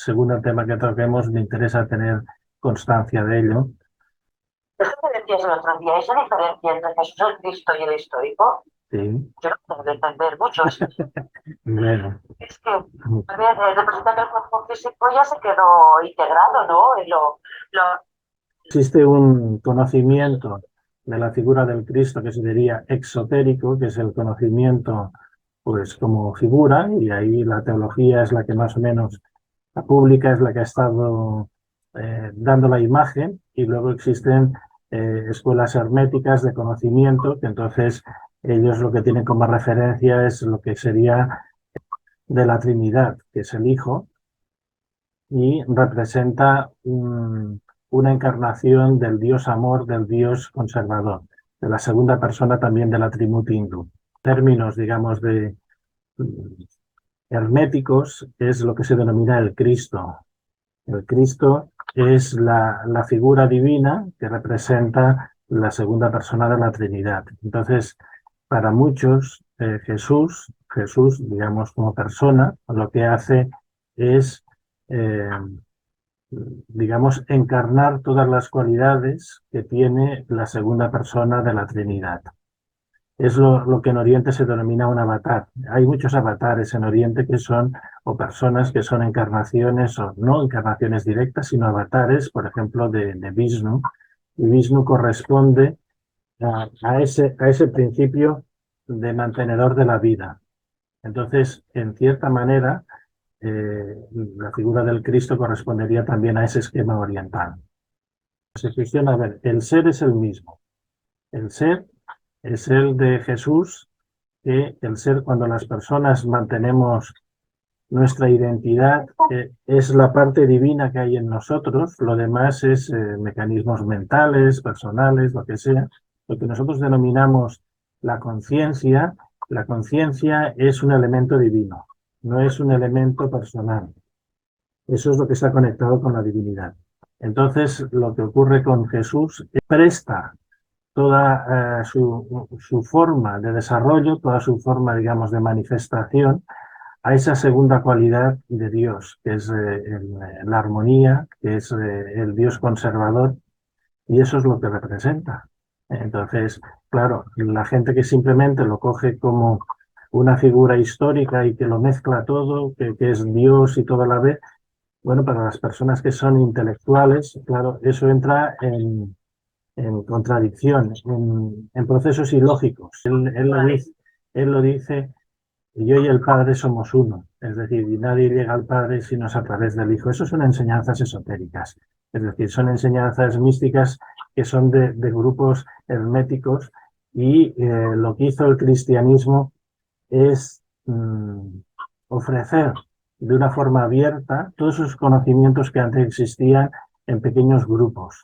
según el tema que toquemos, me interesa tener constancia de ello. Eso que decías el otro día, esa diferencia entre Jesús el Cristo y el histórico, Sí, yo no puedo entender mucho. bueno. Es que a ver, representa que el cuerpo físico ya se quedó integrado, ¿no? Existe un conocimiento de la figura del Cristo que se diría exotérico, que es el conocimiento pues como figura, y ahí la teología es la que más o menos, la pública es la que ha estado dando la imagen, y luego existen escuelas herméticas de conocimiento, que entonces ellos lo que tienen como referencia es lo que sería de la Trinidad, que es el Hijo, y representa una encarnación del Dios amor, del Dios conservador, de la segunda persona también de la Trimurti hindú. Términos, digamos, de herméticos, es lo que se denomina el Cristo. El Cristo es la figura divina que representa la segunda persona de la Trinidad. Entonces, para muchos, Jesús, digamos, como persona, lo que hace es eh, digamos, encarnar todas las cualidades que tiene la segunda persona de la Trinidad. Es lo que en Oriente se denomina un avatar. Hay muchos avatares en Oriente que son, o personas que son encarnaciones, o no encarnaciones directas, sino avatares, por ejemplo, de Vishnu. Y Vishnu corresponde a ese principio de mantenedor de la vida. Entonces, en cierta manera, la figura del Cristo correspondería también a ese esquema oriental. Se cuestiona, a ver, el ser es el mismo. El ser es el de Jesús, que el ser, cuando las personas mantenemos nuestra identidad, es la parte divina que hay en nosotros, lo demás es mecanismos mentales, personales, lo que sea. Lo que nosotros denominamos la conciencia es un elemento divino, no es un elemento personal. Eso es lo que está conectado con la divinidad. Entonces, lo que ocurre con Jesús es presta toda su forma de desarrollo, toda su forma, digamos, de manifestación a esa segunda cualidad de Dios, que es la armonía, que es el Dios conservador, y eso es lo que representa. Entonces, claro, la gente que simplemente lo coge como una figura histórica y que lo mezcla todo, que es Dios y todo a la vez, bueno, para las personas que son intelectuales, claro, eso entra en contradicción, en procesos ilógicos. Él lo dice, yo y el Padre somos uno, es decir, y nadie llega al Padre sino es a través del Hijo. Eso son enseñanzas esotéricas, es decir, son enseñanzas místicas que son de grupos herméticos, y lo que hizo el cristianismo es ofrecer de una forma abierta todos esos conocimientos que antes existían en pequeños grupos.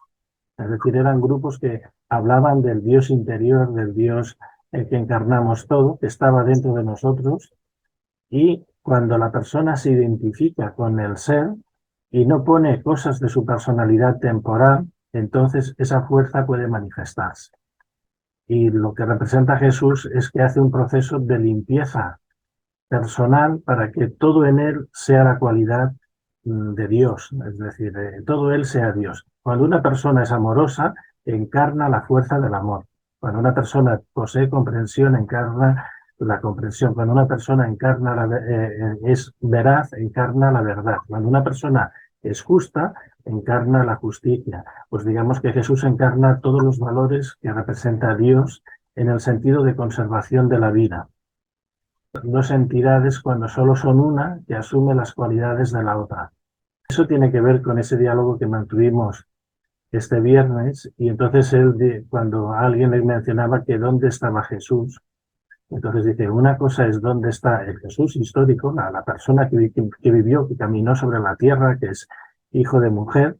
Es decir, eran grupos que hablaban del Dios interior, del Dios que encarnamos todo, que estaba dentro de nosotros, y cuando la persona se identifica con el ser y no pone cosas de su personalidad temporal, entonces esa fuerza puede manifestarse. Y lo que representa Jesús es que hace un proceso de limpieza personal para que todo en él sea la cualidad de Dios, es decir, todo él sea Dios. Cuando una persona es amorosa, encarna la fuerza del amor. Cuando una persona posee comprensión, encarna la comprensión. Cuando una persona es veraz, encarna la verdad. Cuando una persona es justa, encarna la justicia. Pues digamos que Jesús encarna todos los valores que representa Dios en el sentido de conservación de la vida. Dos entidades cuando solo son una que asume las cualidades de la otra. Eso tiene que ver con ese diálogo que mantuvimos este viernes, y entonces cuando alguien le mencionaba que dónde estaba Jesús, entonces dice, una cosa es dónde está el Jesús histórico, la persona que vivió, que caminó sobre la tierra, que es hijo de mujer,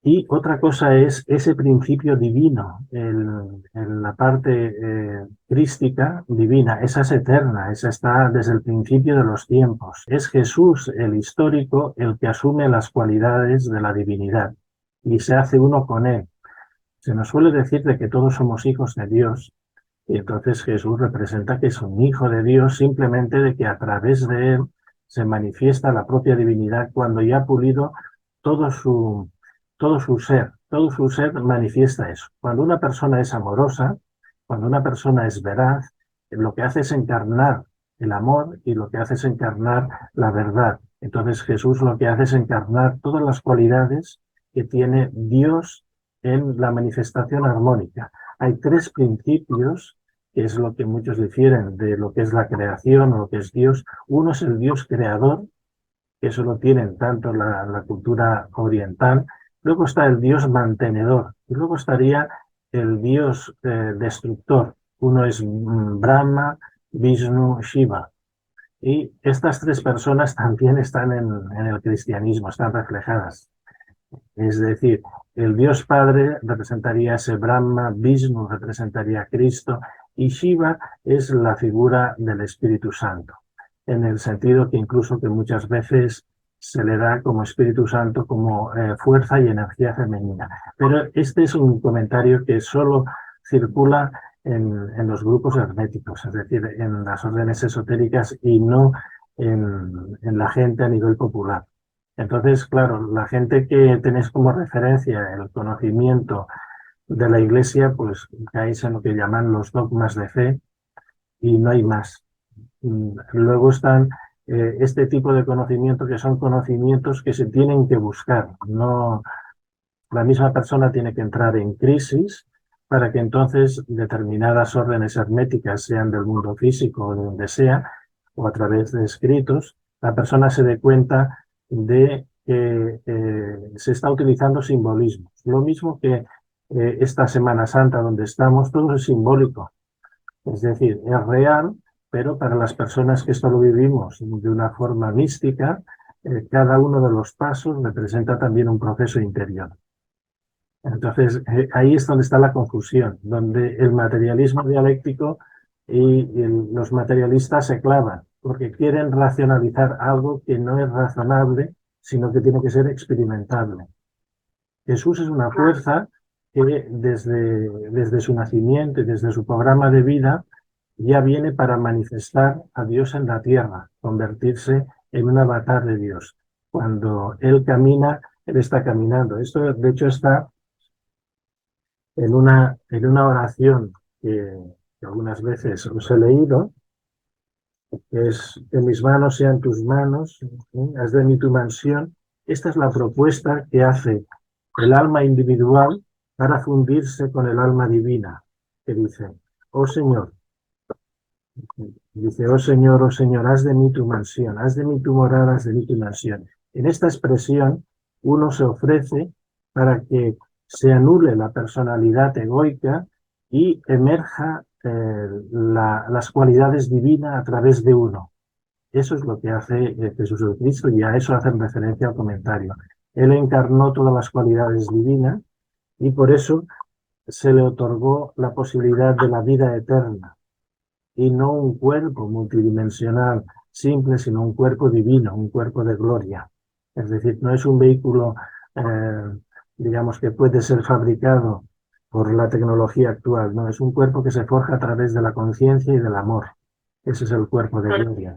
y otra cosa es ese principio divino, la parte crística divina, esa es eterna, esa está desde el principio de los tiempos. Es Jesús, el histórico, el que asume las cualidades de la divinidad y se hace uno con él. Se nos suele decir de que todos somos hijos de Dios, y entonces Jesús representa que es un hijo de Dios simplemente de que a través de él se manifiesta la propia divinidad cuando ya ha pulido todo su ser. Todo su ser manifiesta eso. Cuando una persona es amorosa, cuando una persona es veraz, lo que hace es encarnar el amor y lo que hace es encarnar la verdad. Entonces Jesús lo que hace es encarnar todas las cualidades que tiene Dios en la manifestación armónica. Hay tres principios, que es lo que muchos difieren de lo que es la creación o lo que es Dios. Uno es el Dios creador, que eso lo tienen tanto la cultura oriental. Luego está el Dios mantenedor y luego estaría el Dios destructor. Uno es Brahma, Vishnu, Shiva. Y estas tres personas también están en el cristianismo, están reflejadas. Es decir, el Dios Padre representaría ese Brahma, Vishnu representaría a Cristo y Shiva es la figura del Espíritu Santo, en el sentido que incluso que muchas veces se le da como Espíritu Santo como fuerza y energía femenina. Pero este es un comentario que solo circula en los grupos herméticos, es decir, en las órdenes esotéricas y no en la gente a nivel popular. Entonces, claro, la gente que tenéis como referencia el conocimiento de la Iglesia, pues caéis en lo que llaman los dogmas de fe y no hay más. Luego están este tipo de conocimiento que son conocimientos que se tienen que buscar. No, la misma persona tiene que entrar en crisis para que entonces determinadas órdenes herméticas, sean del mundo físico o de donde sea, o a través de escritos, la persona se dé cuenta de que se está utilizando simbolismos. Lo mismo que esta Semana Santa donde estamos, todo es simbólico. Es decir, es real, pero para las personas que esto lo vivimos de una forma mística, cada uno de los pasos representa también un proceso interior. Entonces, ahí es donde está la confusión, donde el materialismo dialéctico y los materialistas se clavan, porque quieren racionalizar algo que no es razonable, sino que tiene que ser experimentable. Jesús es una fuerza que desde su nacimiento y desde su programa de vida ya viene para manifestar a Dios en la tierra, convertirse en un avatar de Dios. Cuando Él camina, Él está caminando. Esto, de hecho, está en una oración que algunas veces os he leído, que es: que mis manos sean tus manos, haz de mí tu mansión. Esta es la propuesta que hace el alma individual para fundirse con el alma divina, que dice: oh Señor, oh Señor, haz de mí tu mansión, haz de mí tu morada, haz de mí tu mansión. En esta expresión uno se ofrece para que se anule la personalidad egoica y emerja las cualidades divinas a través de uno. Eso es lo que hace Jesús el Cristo, y a eso hacen referencia al comentario. Él encarnó todas las cualidades divinas y por eso se le otorgó la posibilidad de la vida eterna, y no un cuerpo multidimensional simple, sino un cuerpo divino, un cuerpo de gloria. Es decir, no es un vehículo, digamos, que puede ser fabricado por la tecnología actual, no, es un cuerpo que se forja a través de la conciencia y del amor. Ese es el cuerpo de gloria.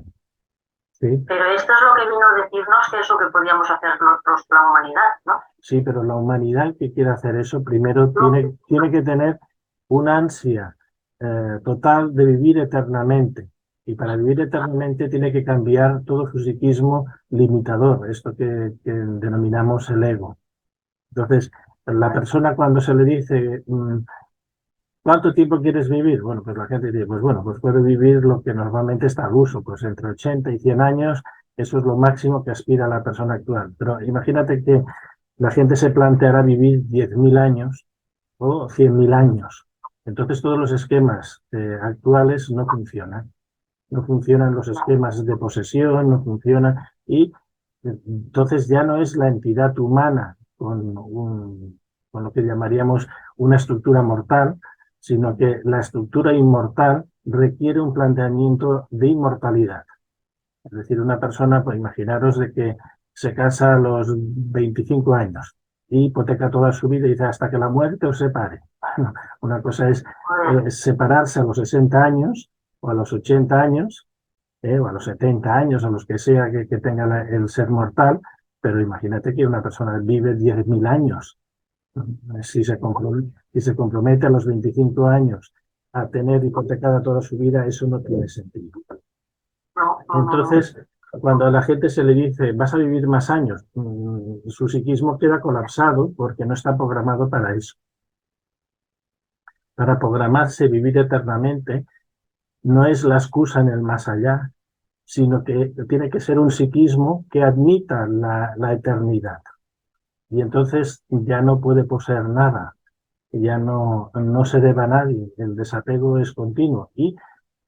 ¿Sí? Pero esto es lo que vino a decirnos que es lo que podíamos hacer nosotros, la humanidad, ¿no? Sí, pero la humanidad que quiere hacer eso, primero tiene que tener una ansia total de vivir eternamente. Y para vivir eternamente tiene que cambiar todo su psiquismo limitador, esto que denominamos el ego. Entonces, la persona cuando se le dice, ¿cuánto tiempo quieres vivir? Bueno, pues la gente dice, pues bueno, pues puedo vivir lo que normalmente está al uso, pues entre 80 y 100 años, eso es lo máximo que aspira la persona actual. Pero imagínate que la gente se planteará vivir 10.000 años o 100.000 años. Entonces todos los esquemas actuales no funcionan. No funcionan los esquemas de posesión, no funcionan. Y entonces ya no es la entidad humana con lo que llamaríamos una estructura mortal, sino que la estructura inmortal requiere un planteamiento de inmortalidad. Es decir, una persona, pues imaginaros de que se casa a los 25 años y hipoteca toda su vida y dice hasta que la muerte os separe. Bueno, una cosa es separarse a los 60 años o a los 80 años, o a los 70 años, a los que sea que tenga el ser mortal, pero imagínate que una persona vive 10.000 años. Si se compromete a los 25 años a tener hipotecada toda su vida, eso no tiene sentido. Entonces, cuando a la gente se le dice, vas a vivir más años, su psiquismo queda colapsado porque no está programado para eso. Para programarse, vivir eternamente, no es la excusa en el más allá, sino que tiene que ser un psiquismo que admita la eternidad. Y entonces ya no puede poseer nada, ya no se debe a nadie, el desapego es continuo. Y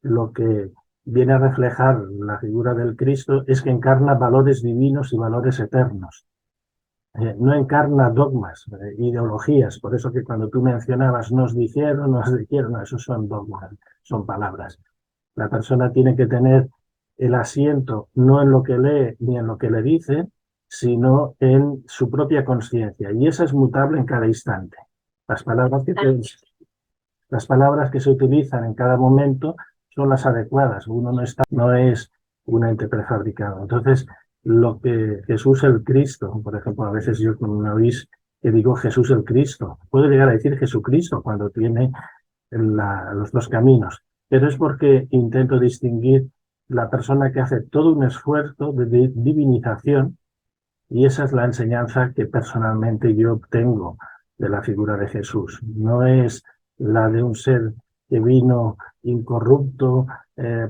lo que viene a reflejar la figura del Cristo es que encarna valores divinos y valores eternos. No encarna dogmas, ideologías. Por eso que cuando tú mencionabas nos dijeron, no, esos son dogmas, son palabras. La persona tiene que tener el asiento no en lo que lee ni en lo que le dice, sino en su propia conciencia. Y esa es mutable en cada instante. Las palabras que se utilizan en cada momento son las adecuadas. Uno no es un ente prefabricado. Entonces, lo que Jesús el Cristo, por ejemplo, a veces yo me oís que digo Jesús el Cristo, puedo llegar a decir Jesucristo cuando tiene los dos caminos, pero es porque intento distinguir la persona que hace todo un esfuerzo de divinización, y esa es la enseñanza que personalmente yo obtengo de la figura de Jesús. No es la de un ser que vino incorrupto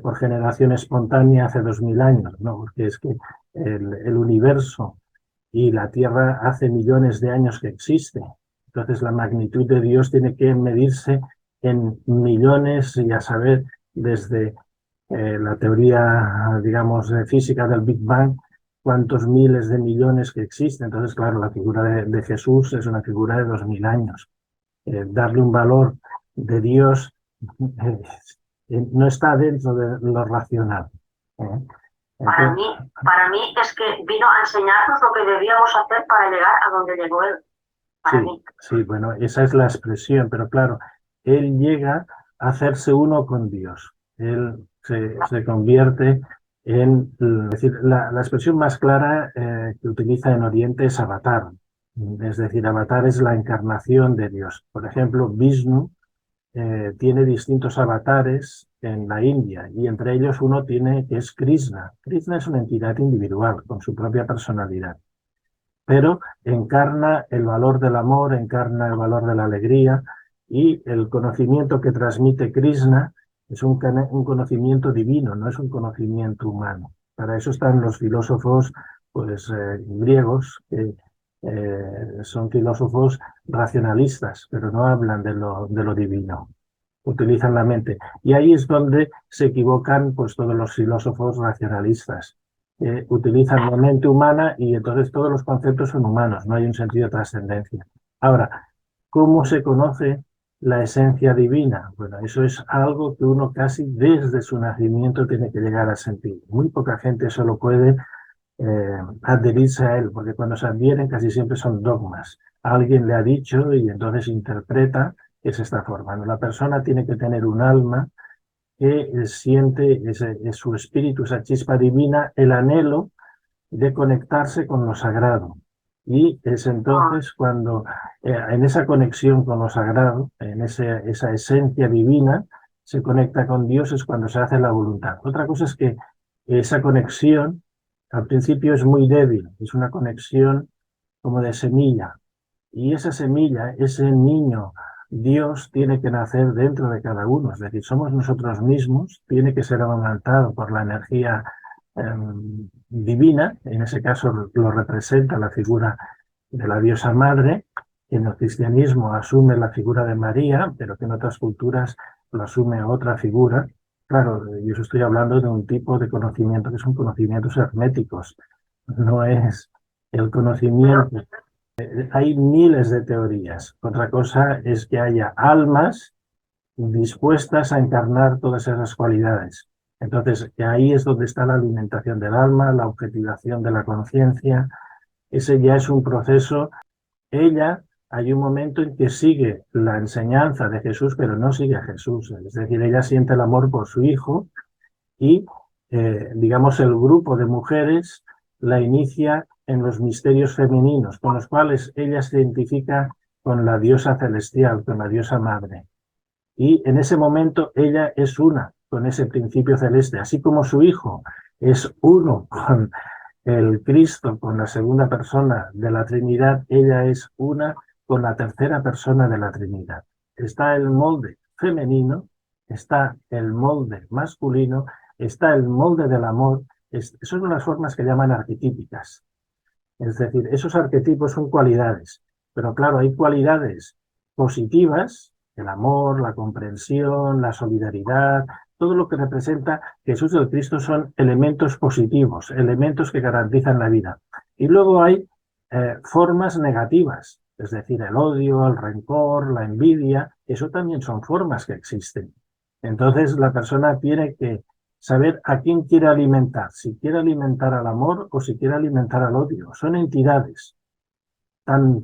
por generación espontánea hace 2000 años, no, porque es que el universo y la Tierra hace millones de años que existe. Entonces la magnitud de Dios tiene que medirse en millones, y a saber, desde la teoría, digamos, física del Big Bang, cuántos miles de millones que existen. Entonces, claro, la figura de Jesús es una figura de 2000 años. Darle un valor de Dios no está dentro de lo racional. Para mí es que vino a enseñarnos lo que debíamos hacer para llegar a donde llegó él. Sí, bueno, esa es la expresión, pero claro, él llega a hacerse uno con Dios. Él se convierte en, es decir, la expresión más clara que utiliza en Oriente es avatar. Es decir, avatar es la encarnación de Dios. Por ejemplo, Vishnu tiene distintos avatares en la India, y entre ellos uno tiene que es Krishna. Krishna es una entidad individual con su propia personalidad, pero encarna el valor del amor, encarna el valor de la alegría, y el conocimiento que transmite Krishna es un conocimiento divino, no es un conocimiento humano. Para eso están los filósofos pues, griegos, que son filósofos racionalistas, pero no hablan de lo divino, utilizan la mente. Y ahí es donde se equivocan pues, todos los filósofos racionalistas. Utilizan la mente humana y entonces todos los conceptos son humanos, no hay un sentido de trascendencia. Ahora, ¿cómo se conoce la esencia divina? Bueno, eso es algo que uno casi desde su nacimiento tiene que llegar a sentir. Muy poca gente solo puede adherirse a él, porque cuando se adhieren casi siempre son dogmas. Alguien le ha dicho y entonces interpreta que es esta forma. La persona tiene que tener un alma que siente su espíritu, esa chispa divina, el anhelo de conectarse con lo sagrado. Y es entonces cuando en esa conexión con lo sagrado, en esa esencia divina, se conecta con Dios, es cuando se hace la voluntad. Otra cosa es que esa conexión al principio es muy débil, es una conexión como de semilla. Y esa semilla, ese niño, Dios tiene que nacer dentro de cada uno, es decir, somos nosotros mismos, tiene que ser amamantado por la energía divina, en ese caso lo representa la figura de la diosa madre, que en el cristianismo asume la figura de María, pero que en otras culturas lo asume otra figura. Claro, yo estoy hablando de un tipo de conocimiento que son conocimientos herméticos, no es el conocimiento. Hay miles de teorías. Otra cosa es que haya almas dispuestas a encarnar todas esas cualidades. Entonces, ahí es donde está la alimentación del alma, la objetivación de la conciencia. Ese ya es un proceso. Ella, hay un momento en que sigue la enseñanza de Jesús, pero no sigue a Jesús. Es decir, ella siente el amor por su hijo y digamos, el grupo de mujeres la inicia en los misterios femeninos, con los cuales ella se identifica con la diosa celestial, con la diosa madre. Y en ese momento ella es una con ese principio celeste, así como su hijo es uno con el Cristo, con la segunda persona de la Trinidad, ella es una con la tercera persona de la Trinidad. Está el molde femenino, está el molde masculino, está el molde del amor. Esas son las formas que llaman arquetípicas. Es decir, esos arquetipos son cualidades, pero claro, hay cualidades positivas, el amor, la comprensión, la solidaridad, todo lo que representa Jesús del Cristo son elementos positivos, elementos que garantizan la vida. Y luego hay formas negativas, es decir, el odio, el rencor, la envidia, eso también son formas que existen. Entonces la persona tiene que saber a quién quiere alimentar, si quiere alimentar al amor o si quiere alimentar al odio. Son entidades tan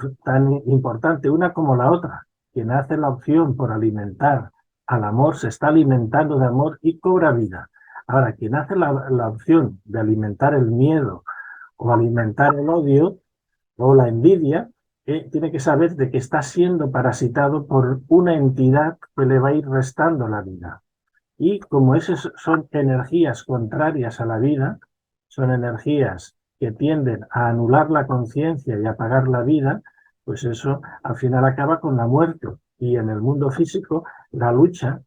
importantes una como la otra. Quien hace la opción por alimentar al amor se está alimentando de amor y cobra vida. Ahora, quien hace la opción de alimentar el miedo o alimentar el odio o la envidia, tiene que saber de que está siendo parasitado por una entidad que le va a ir restando la vida. Y como esas son energías contrarias a la vida, son energías que tienden a anular la conciencia y a apagar la vida, pues eso al final acaba con la muerte. Y en el mundo físico, la lucha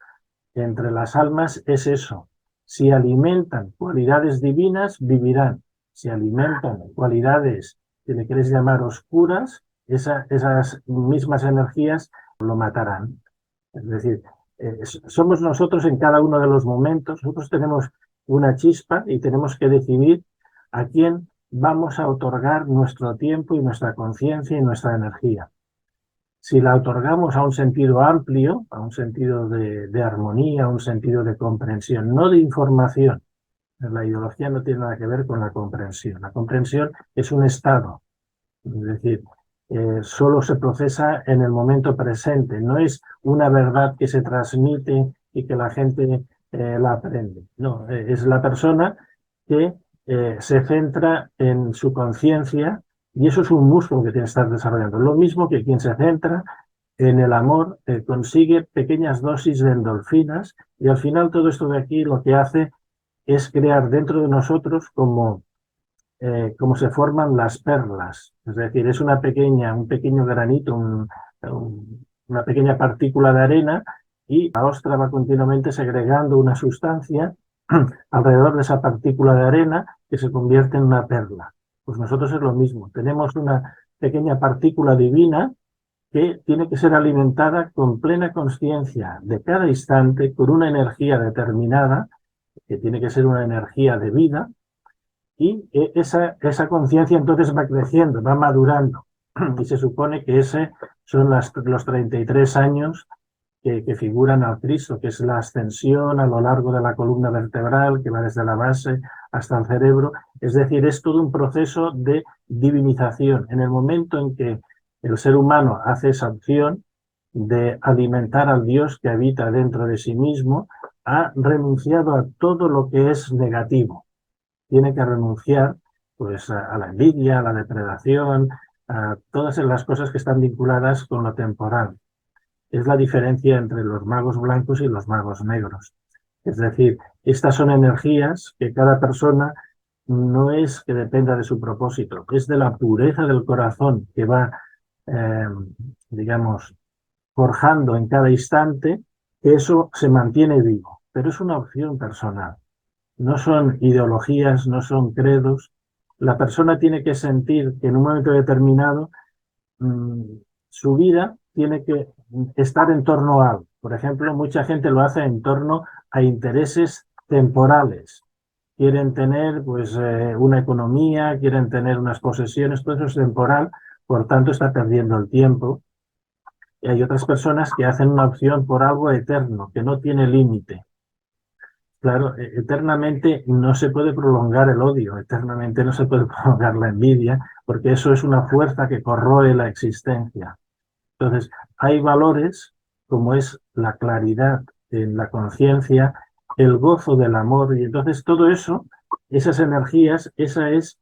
entre las almas es eso. Si alimentan cualidades divinas, vivirán. Si alimentan cualidades que le quieres llamar oscuras, esas mismas energías lo matarán. Es decir, somos nosotros en cada uno de los momentos, nosotros tenemos una chispa y tenemos que decidir a quién vamos a otorgar nuestro tiempo y nuestra conciencia y nuestra energía. Si la otorgamos a un sentido amplio, a un sentido de armonía, a un sentido de comprensión, no de información. La ideología no tiene nada que ver con la comprensión. La comprensión es un estado, es decir, solo se procesa en el momento presente, no es una verdad que se transmite y que la gente la aprende. No, es la persona que se centra en su conciencia y eso es un músculo que tiene que estar desarrollando. Lo mismo que quien se centra en el amor consigue pequeñas dosis de endorfinas y al final todo esto de aquí lo que hace es crear dentro de nosotros como se forman las perlas. Es decir, es un pequeño granito, una pequeña partícula de arena y la ostra va continuamente segregando una sustancia alrededor de esa partícula de arena que se convierte en una perla. Pues nosotros es lo mismo. Tenemos una pequeña partícula divina que tiene que ser alimentada con plena conciencia de cada instante, con una energía determinada, que tiene que ser una energía de vida, y esa conciencia entonces va creciendo, va madurando. Y se supone que ese son los 33 años que figuran al Cristo, que es la ascensión a lo largo de la columna vertebral, que va desde la base hasta el cerebro. Es decir, es todo un proceso de divinización. En el momento en que el ser humano hace esa opción de alimentar al Dios que habita dentro de sí mismo, ha renunciado a todo lo que es negativo. Tiene que renunciar pues, a la envidia, a la depredación, a todas las cosas que están vinculadas con lo temporal. Es la diferencia entre los magos blancos y los magos negros. Es decir, estas son energías que cada persona no es que dependa de su propósito, es de la pureza del corazón que va, digamos, forjando en cada instante, que eso se mantiene vivo. Pero es una opción personal. No son ideologías, no son credos. La persona tiene que sentir que en un momento determinado su vida tiene que estar en torno a algo. Por ejemplo, mucha gente lo hace en torno a intereses temporales. Quieren tener pues, una economía, quieren tener unas posesiones, todo eso es temporal, por tanto está perdiendo el tiempo. Y hay otras personas que hacen una opción por algo eterno, que no tiene límite. Claro, eternamente no se puede prolongar el odio, eternamente no se puede prolongar la envidia, porque eso es una fuerza que corroe la existencia. Entonces, hay valores como es la claridad en la conciencia, el gozo del amor, y entonces todo eso, esas energías, esa es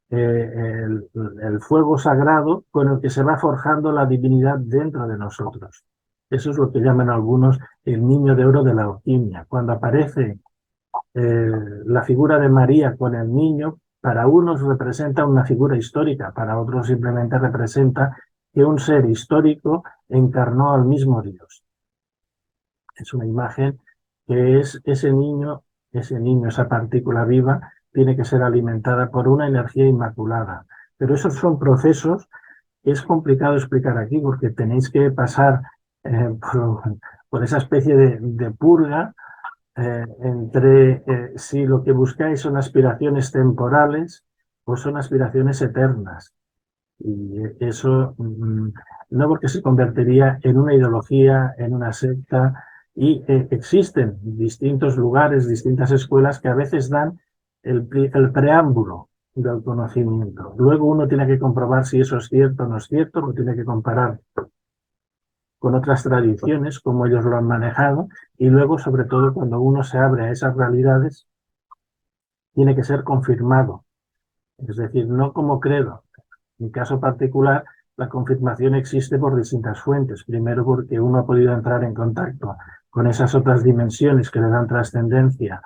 el fuego sagrado con el que se va forjando la divinidad dentro de nosotros. Eso es lo que llaman algunos el niño de oro de la alquimia. Cuando aparece la figura de María con el niño, para unos representa una figura histórica, para otros simplemente representa que un ser histórico encarnó al mismo Dios. Es una imagen que es ese niño, esa partícula viva, tiene que ser alimentada por una energía inmaculada. Pero esos son procesos que es complicado explicar aquí porque tenéis que pasar por esa especie de purga entre si lo que buscáis son aspiraciones temporales o son aspiraciones eternas. Y eso no, porque se convertiría en una ideología, en una secta, y existen distintos lugares, distintas escuelas que a veces dan el preámbulo del conocimiento. Luego uno tiene que comprobar si eso es cierto o no es cierto, lo tiene que comparar con otras tradiciones, como ellos lo han manejado, y luego, sobre todo, cuando uno se abre a esas realidades, tiene que ser confirmado. Es decir, no como credo. En mi caso particular, la confirmación existe por distintas fuentes. Primero, porque uno ha podido entrar en contacto con esas otras dimensiones que le dan trascendencia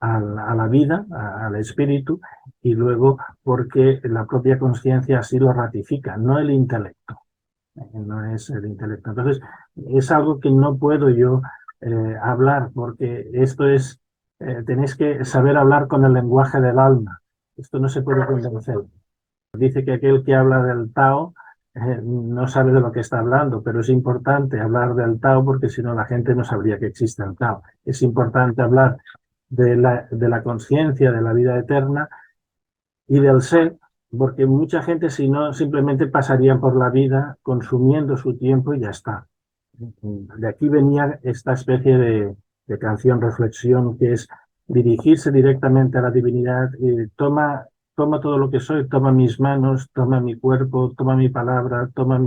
a la vida, al espíritu, y luego porque la propia conciencia así lo ratifica, no el intelecto. No es el intelecto. Entonces, es algo que no puedo yo hablar, porque esto es, tenéis que saber hablar con el lenguaje del alma. Esto no se puede convencer. Dice que aquel que habla del Tao no sabe de lo que está hablando, pero es importante hablar del Tao porque si no la gente no sabría que existe el Tao. Es importante hablar de la conciencia, de la vida eterna y del ser, porque mucha gente si no simplemente pasarían por la vida consumiendo su tiempo y ya está. De aquí venía esta especie de canción reflexión que es dirigirse directamente a la divinidad y toma todo lo que soy, toma mis manos, toma mi cuerpo, toma mi palabra, toma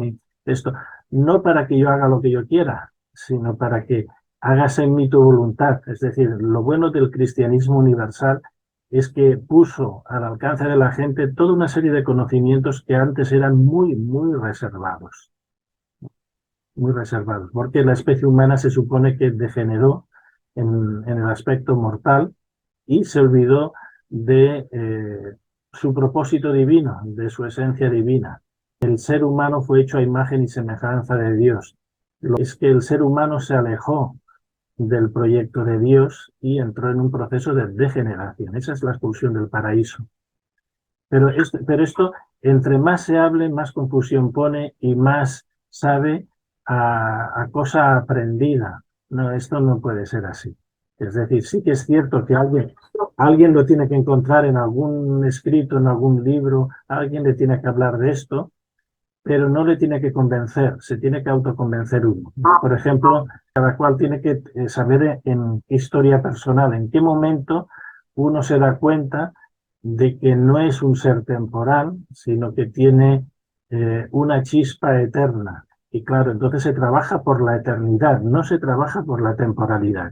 esto, no para que yo haga lo que yo quiera, sino para que hagas en mí tu voluntad. Es decir, lo bueno del cristianismo universal es que puso al alcance de la gente toda una serie de conocimientos que antes eran muy, muy reservados. Muy reservados, porque la especie humana se supone que degeneró en el aspecto mortal y se olvidó de su propósito divino, de su esencia divina. El ser humano fue hecho a imagen y semejanza de Dios. Es que el ser humano se alejó del proyecto de Dios y entró en un proceso de degeneración. Esa es la expulsión del paraíso. Pero esto, entre más se hable, más confusión pone y más sabe a cosa aprendida. No, esto no puede ser así. Es decir, sí que es cierto que alguien lo tiene que encontrar en algún escrito, en algún libro, alguien le tiene que hablar de esto, pero no le tiene que convencer, se tiene que autoconvencer uno. Por ejemplo, cada cual tiene que saber en qué historia personal, en qué momento uno se da cuenta de que no es un ser temporal, sino que tiene una chispa eterna. Y claro, entonces se trabaja por la eternidad, no se trabaja por la temporalidad.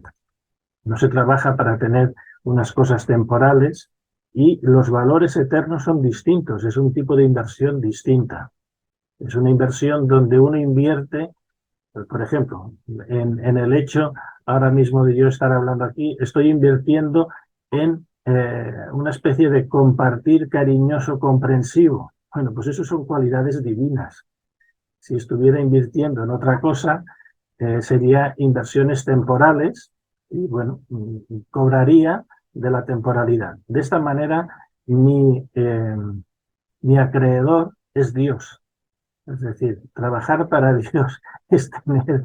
No se trabaja para tener unas cosas temporales y los valores eternos son distintos, es un tipo de inversión distinta. Es una inversión donde uno invierte, por ejemplo, en el hecho ahora mismo de yo estar hablando aquí, estoy invirtiendo en una especie de compartir cariñoso, comprensivo. Bueno, pues eso son cualidades divinas. Si estuviera invirtiendo en otra cosa, sería inversiones temporales y, bueno, cobraría de la temporalidad. De esta manera, mi acreedor es Dios. Es decir, trabajar para Dios es tener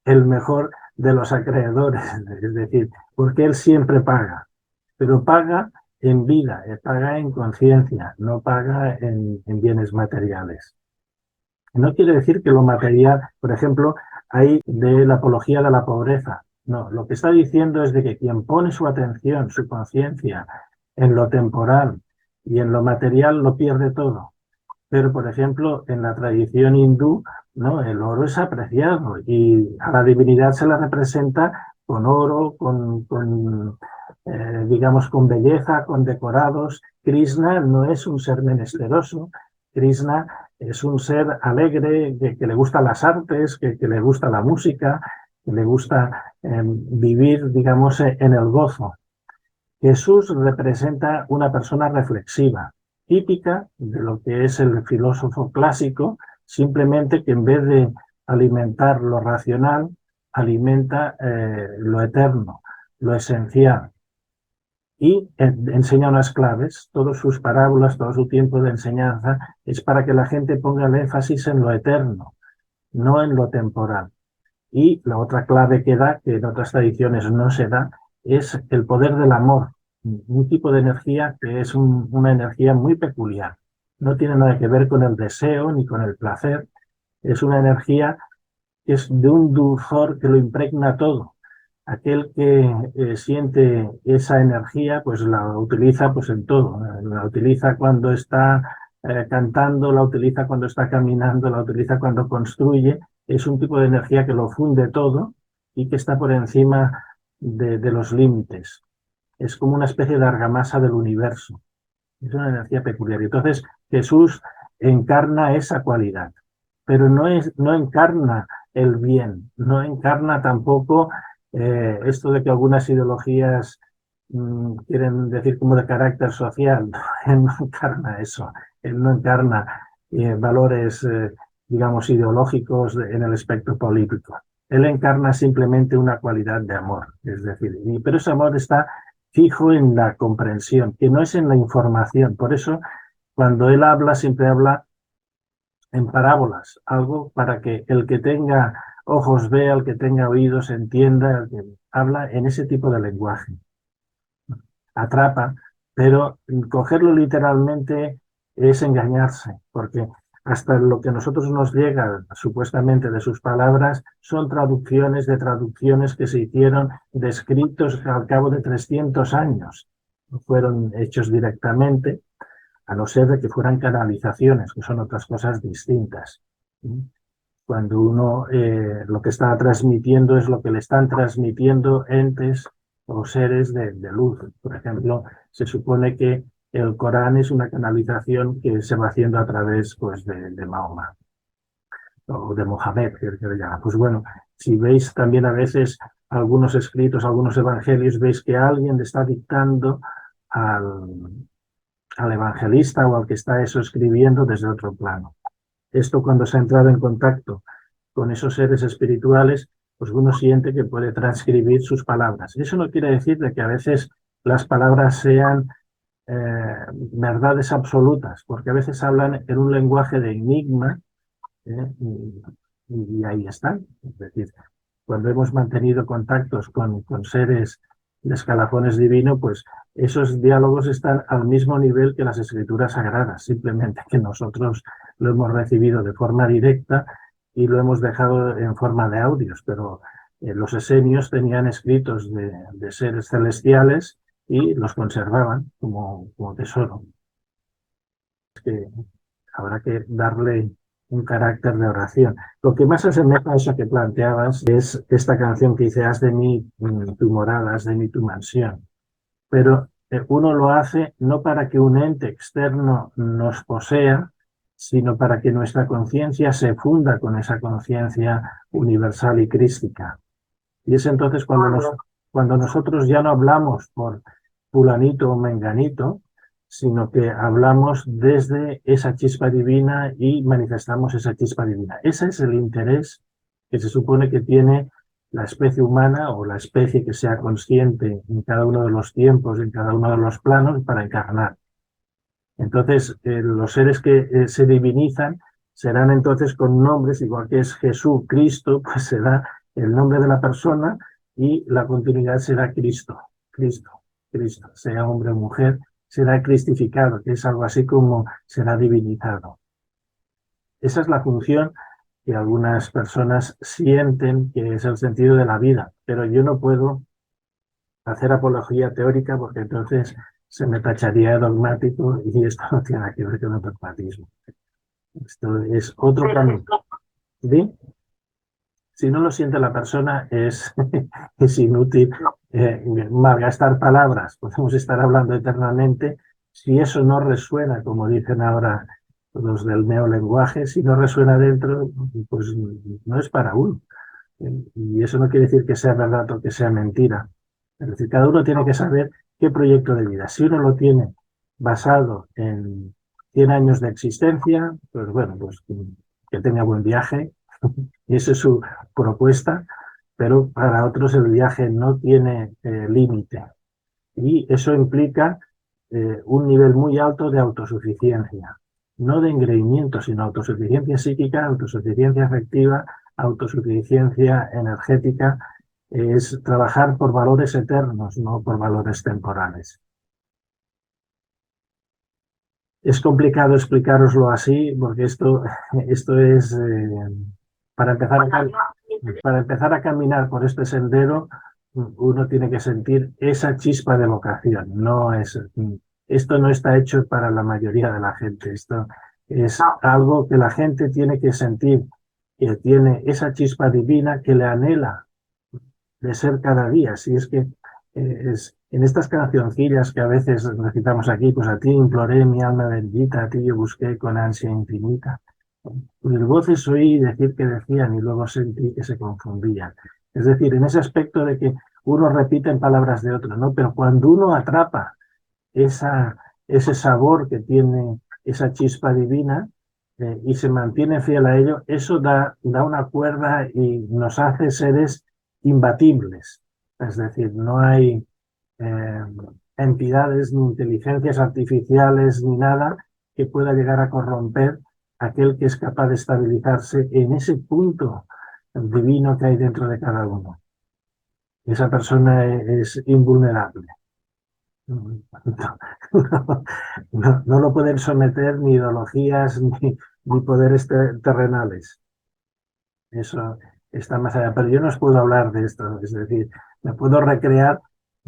el mejor de los acreedores, es decir, porque Él siempre paga, pero paga en vida, paga en conciencia, no paga en bienes materiales. No quiere decir que lo material, por ejemplo, hay de la apología de la pobreza. No, lo que está diciendo es de que quien pone su atención, su conciencia en lo temporal y en lo material lo pierde todo. Pero, por ejemplo, en la tradición hindú, ¿no? El oro es apreciado y a la divinidad se la representa con oro, digamos, con belleza, con decorados. Krishna no es un ser menesteroso. Krishna es un ser alegre, que le gustan las artes, que le gusta la música, que le gusta vivir, digamos, en el gozo. Jesús representa una persona reflexiva, típica de lo que es el filósofo clásico, simplemente que en vez de alimentar lo racional, alimenta lo eterno, lo esencial. Y enseña unas claves. Todas sus parábolas, todo su tiempo de enseñanza es para que la gente ponga el énfasis en lo eterno, no en lo temporal. Y la otra clave que da, que en otras tradiciones no se da, es el poder del amor, un tipo de energía que es una energía muy peculiar. No tiene nada que ver con el deseo ni con el placer. Es una energía que es de un dulzor que lo impregna todo. Aquel que siente esa energía, pues la utiliza pues en todo. La utiliza cuando está cantando, la utiliza cuando está caminando, la utiliza cuando construye. Es un tipo de energía que lo funde todo y que está por encima de los límites. Es como una especie de argamasa del universo. Es una energía peculiar. Y entonces Jesús encarna esa cualidad, pero no encarna el bien, no encarna tampoco esto de que algunas ideologías quieren decir como de carácter social. Él no encarna eso, él no encarna valores, digamos, ideológicos en el espectro político. Él encarna simplemente una cualidad de amor, es decir, pero ese amor está fijo en la comprensión, que no es en la información. Por eso, cuando él habla, siempre habla en parábolas, algo para que el que tenga ojos vea, el que tenga oídos entienda, el que habla en ese tipo de lenguaje. Atrapa, pero cogerlo literalmente es engañarse, porque hasta lo que a nosotros nos llega supuestamente de sus palabras son traducciones de traducciones que se hicieron de escritos al cabo de 300 años. No fueron hechos directamente, a no ser de que fueran canalizaciones, que son otras cosas distintas. Cuando uno lo que está transmitiendo es lo que le están transmitiendo entes o seres de luz. Por ejemplo, se supone que el Corán es una canalización que se va haciendo a través pues, de Mahoma o de Mohammed, que le llama. Pues bueno, si veis también a veces algunos escritos, algunos evangelios, veis que alguien le está dictando al evangelista o al que está eso escribiendo desde otro plano. Esto cuando se ha entrado en contacto con esos seres espirituales, pues uno siente que puede transcribir sus palabras. Eso no quiere decir de que a veces las palabras sean verdades absolutas, porque a veces hablan en un lenguaje de enigma y ahí están. Es decir, cuando hemos mantenido contactos con seres de escalafones divino, pues esos diálogos están al mismo nivel que las escrituras sagradas, simplemente que nosotros lo hemos recibido de forma directa y lo hemos dejado en forma de audios, pero los esenios tenían escritos de seres celestiales y los conservaban como tesoro. Es que habrá que darle un carácter de oración. Lo que más asemeja a eso que planteabas es esta canción que dice: haz de mí tu morada, haz de mí tu mansión. Pero uno lo hace no para que un ente externo nos posea, sino para que nuestra conciencia se funda con esa conciencia universal y crística. Y es entonces cuando nosotros ya no hablamos por fulanito o menganito, sino que hablamos desde esa chispa divina y manifestamos esa chispa divina. Ese es el interés que se supone que tiene la especie humana o la especie que sea consciente en cada uno de los tiempos, en cada uno de los planos, para encarnar. Entonces, los seres que se divinizan serán entonces con nombres, igual que es Jesús, Cristo, pues será el nombre de la persona y la continuidad será Cristo, Cristo, Cristo, sea hombre o mujer, será cristificado, que es algo así como será divinizado. Esa es la función que algunas personas sienten que es el sentido de la vida, pero yo no puedo hacer apología teórica porque entonces se me tacharía de dogmático y esto no tiene nada que ver con el dogmatismo. Esto es otro camino. ¿Sí? Si no lo siente la persona, es inútil malgastar palabras. Podemos estar hablando eternamente. Si eso no resuena, como dicen ahora los del neolenguaje, si no resuena dentro, pues no es para uno. Y eso no quiere decir que sea verdad o que sea mentira. Es decir, cada uno tiene que saber qué proyecto de vida. Si uno lo tiene basado en 100 años de existencia, pues bueno, pues que tenga buen viaje. Y esa es su propuesta, pero para otros el viaje no tiene límite. Y eso implica un nivel muy alto de autosuficiencia. No de engreimiento, sino autosuficiencia psíquica, autosuficiencia afectiva, autosuficiencia energética. Es trabajar por valores eternos, no por valores temporales. Es complicado explicároslo así, porque esto es, para empezar a caminar por este sendero, uno tiene que sentir esa chispa de vocación. Esto no está hecho para la mayoría de la gente. Esto es algo que la gente tiene que sentir, que tiene esa chispa divina que le anhela de ser cada día. Si es que en estas cancioncillas que a veces recitamos aquí, pues a ti imploré mi alma bendita, a ti yo busqué con ansia infinita. Mil voces oí decir que decían y luego sentí que se confundían. Es decir, en ese aspecto de que uno repite en palabras de otro, ¿no? Pero cuando uno atrapa ese sabor que tiene esa chispa divina y se mantiene fiel a ello, eso da una cuerda y nos hace seres imbatibles. Es decir, no hay entidades ni inteligencias artificiales ni nada que pueda llegar a corromper aquel que es capaz de estabilizarse en ese punto divino que hay dentro de cada uno. Esa persona es invulnerable. No lo pueden someter ni ideologías ni poderes terrenales. Eso está más allá. Pero yo no os puedo hablar de esto. Es decir, me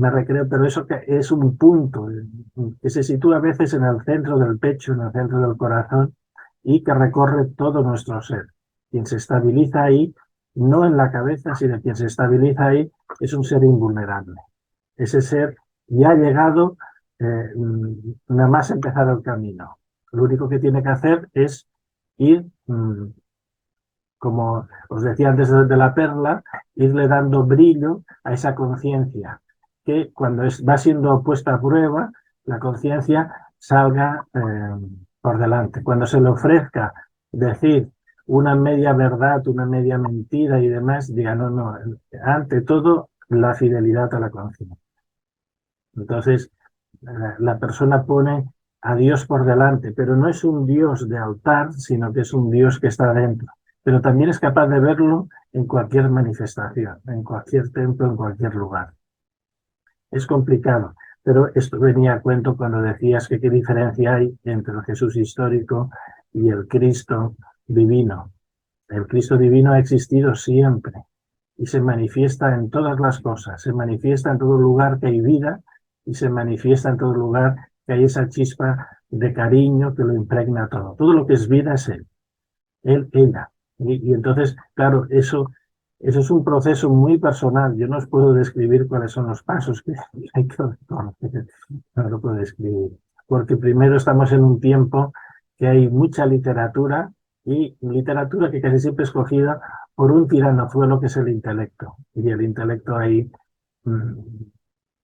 recreo, pero eso que es un punto que se sitúa a veces en el centro del pecho, en el centro del corazón y que recorre todo nuestro ser. Quien se estabiliza ahí, no en la cabeza, sino quien se estabiliza ahí, es un ser invulnerable. Ese ser ya ha llegado, nada más empezar el camino. Lo único que tiene que hacer es ir, como os decía antes de la perla, irle dando brillo a esa conciencia, que cuando va siendo puesta a prueba, la conciencia salga por delante. Cuando se le ofrezca decir una media verdad, una media mentira y demás, diga no, ante todo la fidelidad a la conciencia. Entonces, la persona pone a Dios por delante, pero no es un Dios de altar, sino que es un Dios que está dentro. Pero también es capaz de verlo en cualquier manifestación, en cualquier templo, en cualquier lugar. Es complicado, pero esto venía a cuento cuando decías que qué diferencia hay entre el Jesús histórico y el Cristo divino. El Cristo divino ha existido siempre y se manifiesta en todas las cosas, se manifiesta en todo lugar que hay vida y se manifiesta en todo lugar que hay esa chispa de cariño que lo impregna todo. Todo lo que es vida es él, ella. Y entonces, claro, eso es un proceso muy personal. Yo no os puedo describir cuáles son los pasos que hay que reconocer. No lo puedo describir. Porque primero estamos en un tiempo que hay mucha literatura y literatura que casi siempre es cogida por un tiranozuelo que es el intelecto. Y el intelecto ahí,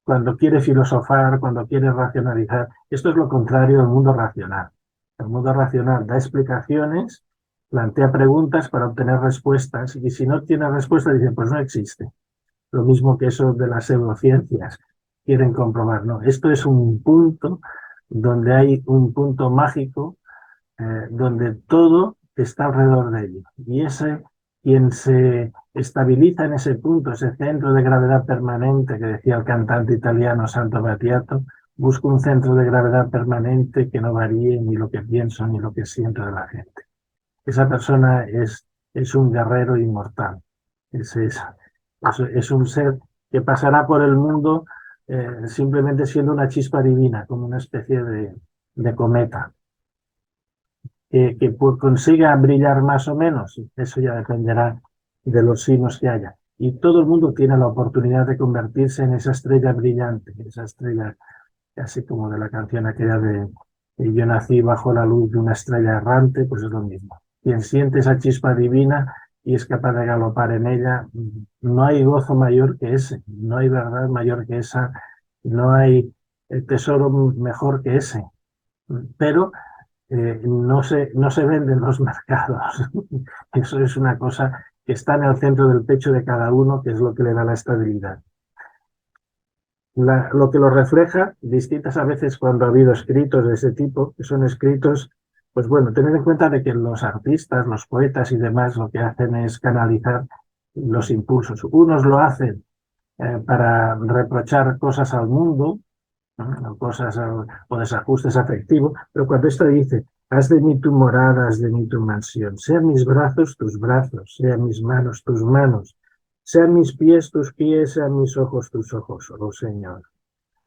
cuando quiere filosofar, cuando quiere racionalizar, esto es lo contrario del mundo racional. El mundo racional da explicaciones, plantea preguntas para obtener respuestas y si no tiene respuesta dice pues no existe. Lo mismo que eso de las pseudociencias quieren comprobar. No, esto es un punto donde hay un punto mágico donde todo está alrededor de ello. Y quien se estabiliza en ese punto, ese centro de gravedad permanente que decía el cantante italiano Santo Battiato, busca un centro de gravedad permanente que no varíe ni lo que pienso ni lo que siento de la gente. Esa persona es un guerrero inmortal. Es un ser que pasará por el mundo simplemente siendo una chispa divina, como una especie de cometa. Que consiga brillar más o menos, eso ya dependerá de los signos que haya. Y todo el mundo tiene la oportunidad de convertirse en esa estrella brillante, esa estrella, así como de la canción aquella de yo nací bajo la luz de una estrella errante, pues es lo mismo. Quien siente esa chispa divina y es capaz de galopar en ella, no hay gozo mayor que ese, no hay verdad mayor que esa, no hay tesoro mejor que ese. Pero no se venden los mercados. Eso es una cosa que está en el centro del pecho de cada uno, que es lo que le da la estabilidad. Lo que lo refleja, distintas a veces cuando ha habido escritos de ese tipo, que son escritos, pues bueno, tener en cuenta de que los artistas, los poetas y demás lo que hacen es canalizar los impulsos. Unos lo hacen para reprochar cosas al mundo, ¿no? Cosas o desajustes afectivos, pero cuando esto dice, haz de mí tu morada, haz de mí tu mansión, sean mis brazos tus brazos, sean mis manos tus manos, sean mis pies tus pies, sean mis ojos tus ojos, oh Señor.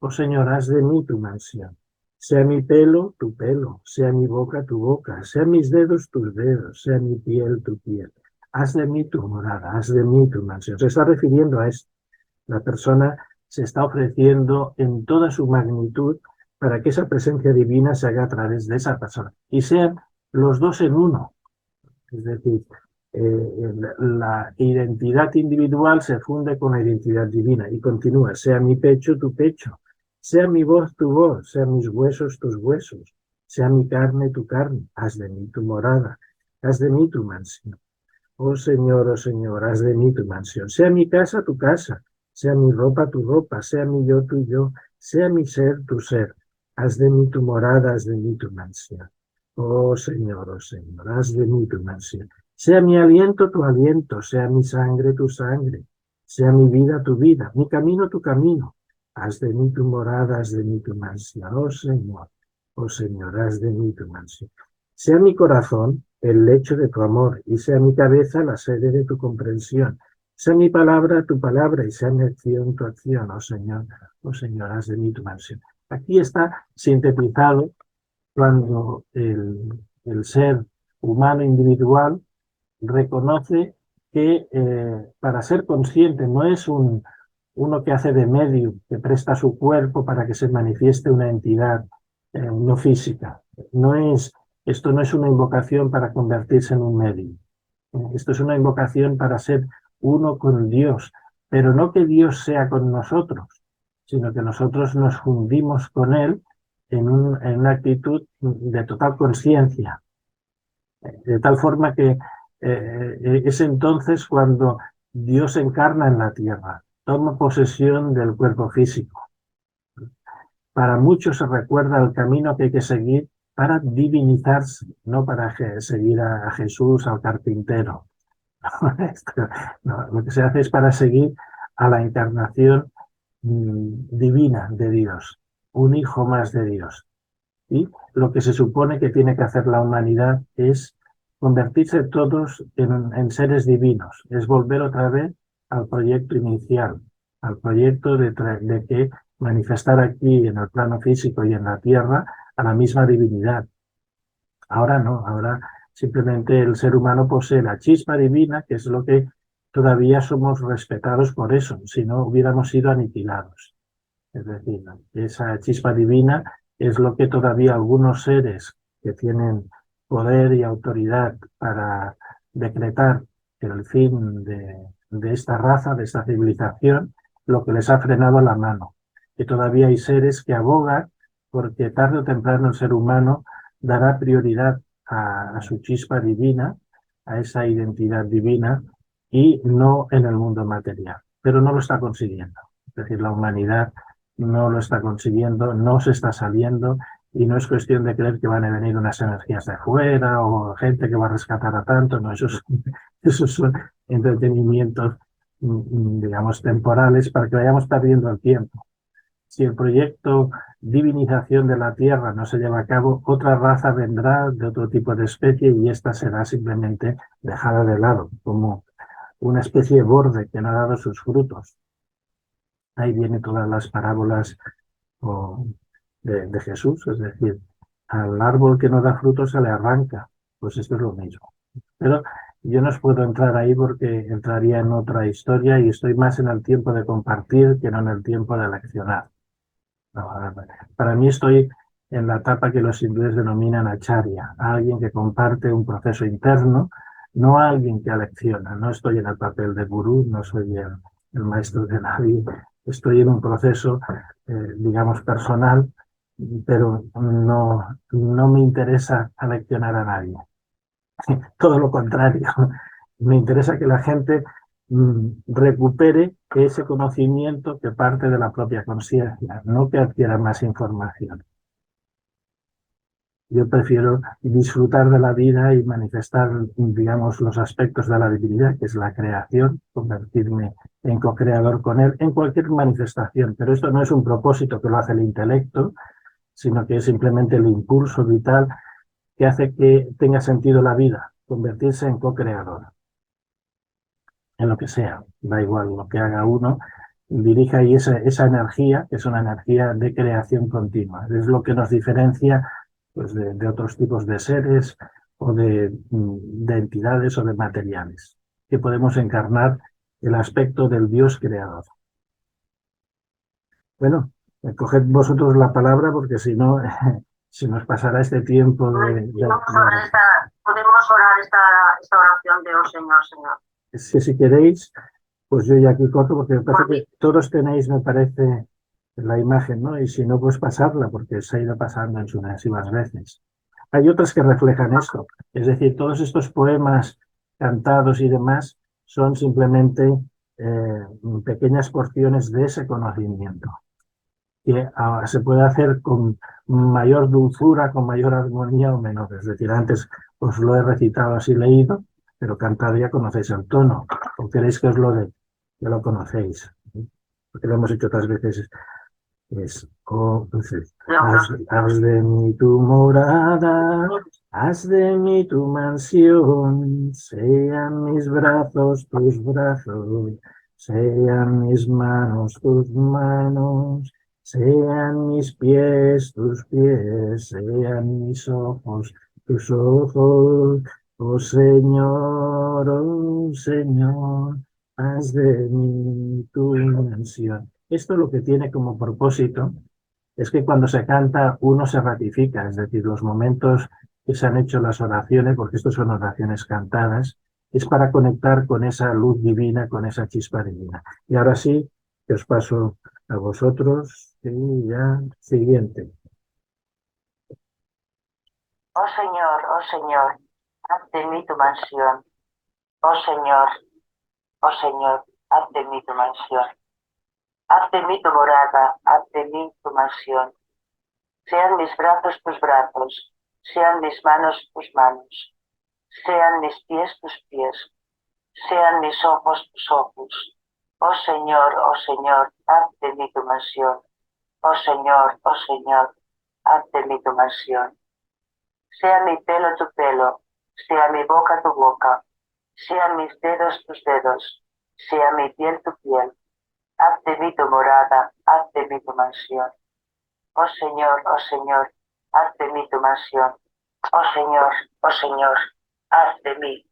Oh Señor, haz de mí tu mansión. Sea mi pelo tu pelo, sea mi boca tu boca, sean mis dedos tus dedos, sea mi piel tu piel. Haz de mí tu morada, haz de mí tu mansión. Se está refiriendo a esto. La persona se está ofreciendo en toda su magnitud para que esa presencia divina se haga a través de esa persona. Y sean los dos en uno. Es decir, la identidad individual se funde con la identidad divina y continúa, sea mi pecho tu pecho, sea mi voz tu voz, sean mis huesos tus huesos, sea mi carne tu carne, haz de mí tu morada, haz de mí tu mansión. Oh Señor, haz de mí tu mansión, sea mi casa tu casa, sea mi ropa tu ropa, sea mi yo tu yo, sea mi ser tu ser, haz de mí tu morada, haz de mí tu mansión. Oh Señor, haz de mí tu mansión. Sea mi aliento tu aliento, sea mi sangre tu sangre, sea mi vida tu vida, mi camino tu camino. Haz de mí tu morada, haz de mí tu mansión. Oh Señor, haz de mí tu mansión. Sea mi corazón el lecho de tu amor y sea mi cabeza la sede de tu comprensión. Sea mi palabra tu palabra y sea mi acción tu acción. Oh Señor, haz de mí tu mansión. Aquí está sintetizado cuando el ser humano individual reconoce que para ser consciente no es uno que hace de medium, que presta su cuerpo para que se manifieste una entidad no física. Esto no es una invocación para convertirse en un medium. Esto es una invocación para ser uno con Dios, pero no que Dios sea con nosotros, sino que nosotros nos fundimos con Él en una actitud de total conciencia, de tal forma que es entonces cuando Dios encarna en la tierra, toma posesión del cuerpo físico. Para muchos se recuerda el camino que hay que seguir para divinizarse, no para seguir a Jesús, al carpintero. No, lo que se hace es para seguir a la encarnación divina de Dios, un hijo más de Dios. Y lo que se supone que tiene que hacer la humanidad es convertirse todos en seres divinos, es volver otra vez al proyecto inicial, al proyecto de que manifestar aquí en el plano físico y en la tierra a la misma divinidad. Ahora no, ahora simplemente el ser humano posee la chispa divina, que es lo que todavía somos respetados por eso, si no hubiéramos sido aniquilados. Es decir, esa chispa divina es lo que todavía algunos seres que tienen poder y autoridad para decretar el fin de esta raza, de esta civilización, lo que les ha frenado la mano. Que todavía hay seres que abogan porque tarde o temprano el ser humano dará prioridad a su chispa divina, a esa identidad divina, y no en el mundo material. Pero no lo está consiguiendo. Es decir, la humanidad no lo está consiguiendo, no se está saliendo, y no es cuestión de creer que van a venir unas energías de afuera o gente que va a rescatar a tanto, no, esos son entretenimientos, digamos, temporales para que vayamos perdiendo el tiempo. Si el proyecto divinización de la Tierra no se lleva a cabo, otra raza vendrá de otro tipo de especie y esta será simplemente dejada de lado, como una especie de borde que no ha dado sus frutos. Ahí vienen todas las parábolas de Jesús, es decir, al árbol que no da frutos se le arranca, pues esto es lo mismo. Pero Yo no os puedo entrar ahí porque entraría en otra historia y estoy más en el tiempo de compartir que no en el tiempo de leccionar. No, para mí estoy en la etapa que los hindúes denominan acharya, alguien que comparte un proceso interno, no alguien que alecciona. No estoy en el papel de gurú, no soy el maestro de nadie, estoy en un proceso, digamos, personal, pero no me interesa aleccionar a nadie. Todo lo contrario, me interesa que la gente recupere ese conocimiento que parte de la propia conciencia, no que adquiera más información. Yo prefiero disfrutar de la vida y manifestar, digamos, los aspectos de la divinidad, que es la creación, convertirme en co-creador con él en cualquier manifestación. Pero esto no es un propósito que lo hace el intelecto, sino que es simplemente el impulso vital que hace que tenga sentido la vida, convertirse en co-creador, en lo que sea, da igual lo que haga uno, dirija ahí esa energía, que es una energía de creación continua. Es lo que nos diferencia pues, de otros tipos de seres o de entidades o de materiales, que podemos encarnar el aspecto del Dios creador. Bueno, coged vosotros la palabra porque si no, se nos pasará este tiempo podemos orar esta oración de oh Señor, Señor. Si queréis, pues yo ya aquí corto porque me parece que todos tenéis, me parece, la imagen, ¿no? Y si no, pues pasarla porque se ha ido pasando en sucesivas veces. Hay otras que reflejan esto. Es decir, todos estos poemas cantados y demás son simplemente pequeñas porciones de ese conocimiento que se puede hacer con mayor dulzura, con mayor armonía o menor. Es decir, antes os lo he recitado así leído, pero cantado ya conocéis el tono. ¿O queréis que os lo dé? Ya lo conocéis. Porque lo hemos hecho otras veces. Entonces, haz de mí tu morada, haz de mí tu mansión, sean mis brazos tus brazos, sean mis manos tus manos, sean mis pies tus pies, sean mis ojos tus ojos, oh Señor, haz de mí tu mansión. Esto lo que tiene como propósito es que cuando se canta uno se ratifica, es decir, los momentos que se han hecho las oraciones, porque estos son oraciones cantadas, es para conectar con esa luz divina, con esa chispa divina. Y ahora sí, que os paso a vosotros y ya siguiente. Oh Señor, haz de mí tu mansión. Oh Señor, haz de mí tu mansión. Haz de mí tu morada, haz de mí tu mansión. Sean mis brazos tus brazos, sean mis manos tus manos, sean mis pies tus pies, sean mis ojos tus ojos. Oh Señor, haz de mí tu mansión. Oh Señor, haz de mí tu mansión. Sea mi pelo tu pelo, sea mi boca tu boca, sean mis dedos tus dedos, sea mi piel tu piel. Haz de mí tu morada, haz de mí tu mansión. Oh Señor, haz de mí tu mansión. Oh Señor, haz de mí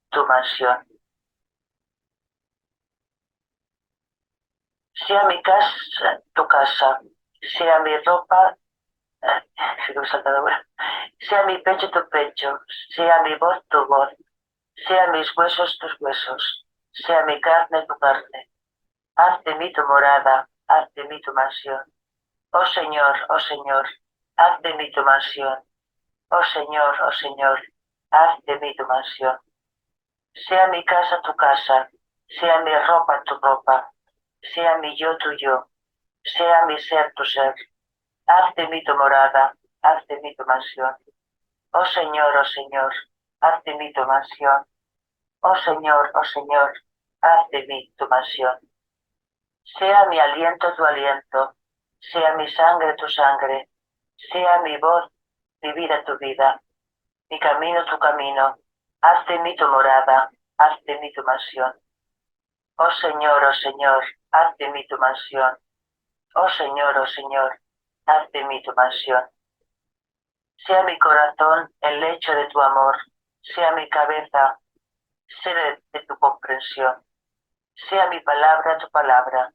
tu mansión. Sea mi casa tu casa, sea mi ropa, sea mi pecho tu pecho, sea mi voz tu voz, sea mis huesos tus huesos, sea mi carne tu carne. Haz de mí tu morada, haz de mí tu mansión. Oh Señor, haz de mí tu mansión. Oh Señor, haz de mí tu mansión. Sea mi casa tu casa, sea mi ropa tu ropa, sea mi yo tu yo, sea mi ser tu ser. Haz de mí tu morada, haz de mí tu mansión. Oh Señor, haz de mí tu mansión. Oh Señor, haz de mí tu mansión. Sea mi aliento tu aliento, sea mi sangre tu sangre, sea mi voz, mi vida tu vida, mi camino tu camino. Haz de mí tu morada, haz de mí tu mansión. Oh Señor, haz de mí tu mansión. Oh Señor, haz de mí tu mansión. Sea mi corazón el lecho de tu amor, sea mi cabeza sea de tu comprensión, sea mi palabra tu palabra,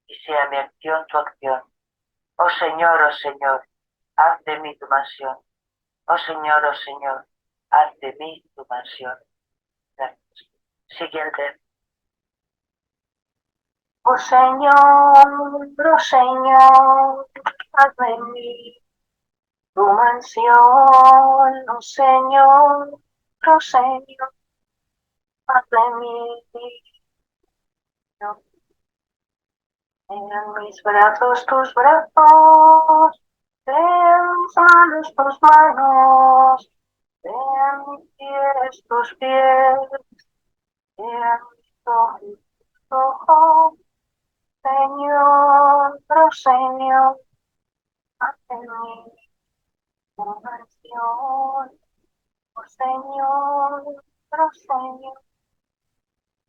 y sea mi acción tu acción. Oh Señor, haz de mí tu mansión. Oh Señor, haz de mí tu mansión. Gracias. Siguiente. Oh Señor, haz de mí tu mansión. Oh Señor, haz de mí. En mis brazos tus brazos, en mis manos tus manos, en mis pies tus pies, en mis ojos tus ojos. Señor, haz de mí tu mansión. Oh Señor,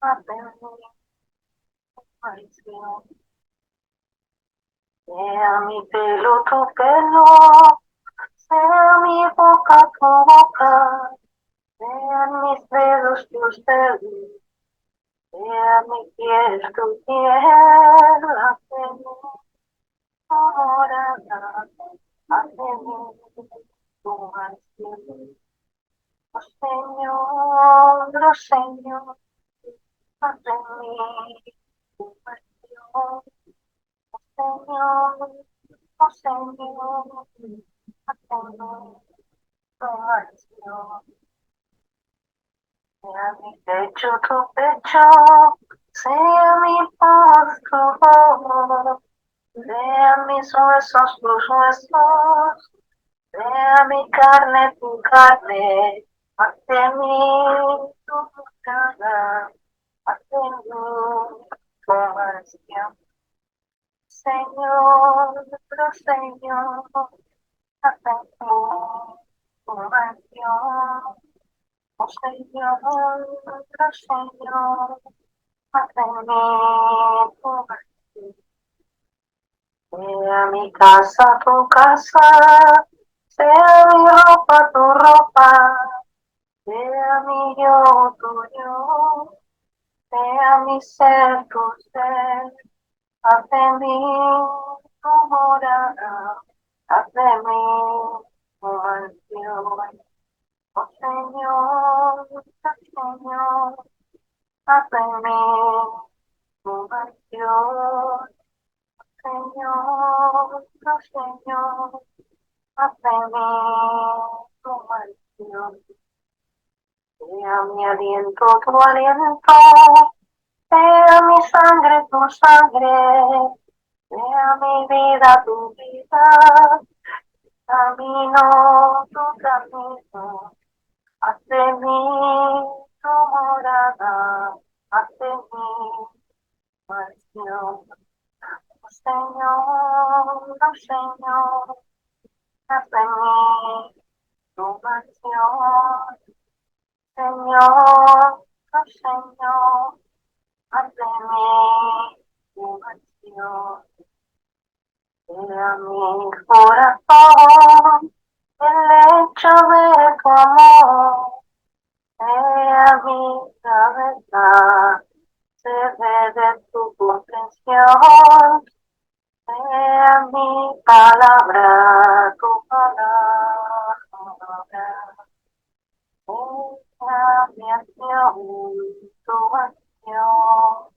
haz de mí tu mansión. Sea mi pelo tu pelo, sea mi boca tu boca, sean mis dedos tus dedos, sea mi piel tu piel, haz de mí tu morada, haz de mí tu mansión. Oh Señor, haz de mí tu mansión. Señor, oh Señor, hacemos tu mansión. Sea mi pecho tu pecho, sea mi voz tu voz, sean mis huesos tus huesos, sea mi carne tu carne, haz de mí tu morada, haz de mí tu mansión. Señor, haz de mí tu mansión. Oh Señor, haz de mí tu mansión. Sea mi casa tu casa, sea mi ropa tu ropa, sea mi yo tu yo, sea mi ser tu ser. Haz de mí tu morada, haz de mí tu mansión. Oh Señor, haz de mí tu mansión. Señor, haz de mí tu mansión. Sea mi aliento tu aliento, sea mi sangre tu sangre, sea mi vida tu vida, camino tu camino, haz de mí tu morada, haz de mí mansión. Oh Señor, haz de mí tu mansión. Señor, haz de mí tu mansión. Sea mi corazón el lecho de tu amor, sea mi cabeza sede de tu comprensión, sea mi palabra tu palabra, sea mi acción tu acción.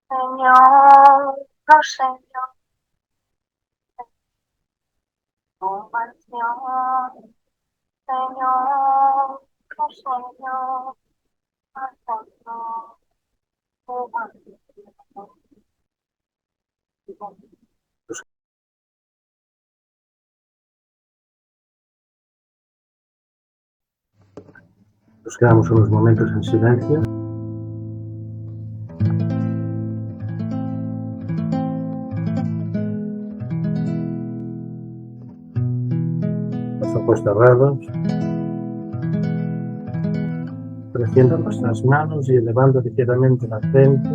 Señor, tu mansión. Señor, hacemos tu mansión. Nos quedamos unos momentos en silencio. Los ojos cerrados, creciendo nuestras manos y elevando ligeramente la frente,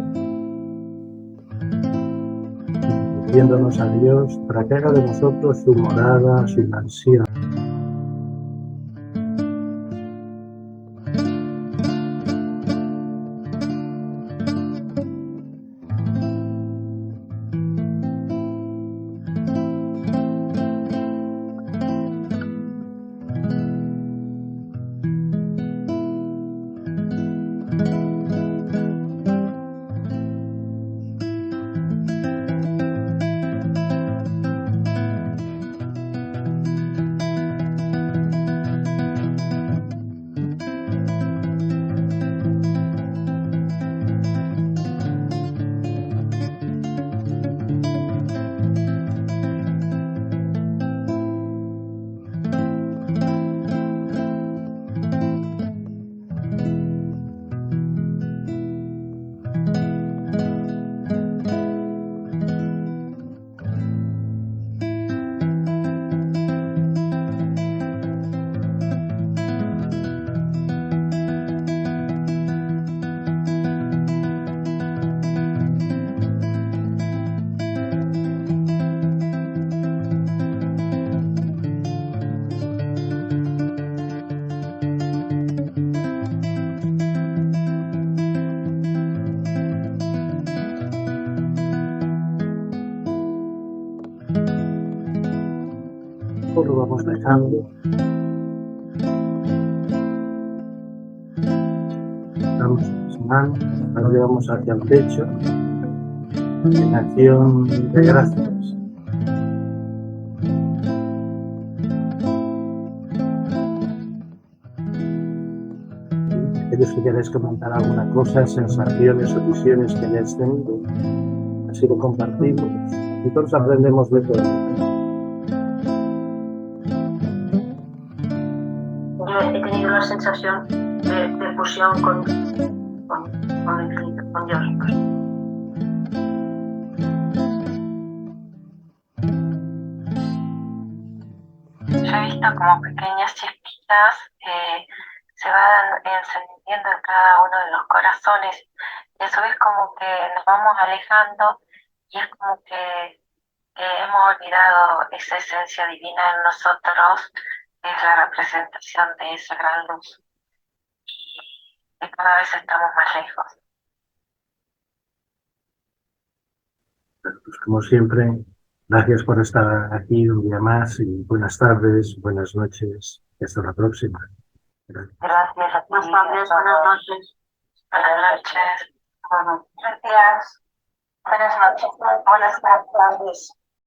diciéndonos a Dios para que haga de nosotros su morada, su mansión. poco lo vamos dejando. Damos las manos, las llevamos hacia el pecho, en acción de gracias. Aquellos que queréis comentar alguna cosa, sensaciones o visiones que hayáis tenido, así lo compartimos y todos aprendemos de todo. Yo he tenido la sensación de fusión con el infinito, con Dios. Yo he visto como pequeñas chispitas se van encendiendo en cada uno de los corazones y a su vez como que nos vamos alejando y es como que hemos olvidado esa esencia divina en nosotros, que es la representación de esa gran luz y que cada vez estamos más lejos. Pues como siempre, gracias por estar aquí un día más y buenas tardes, buenas noches y hasta la próxima. Gracias a ti. Buenas tardes, buenas noches. Buenas noches. Gracias. Buenas noches. Buenas tardes.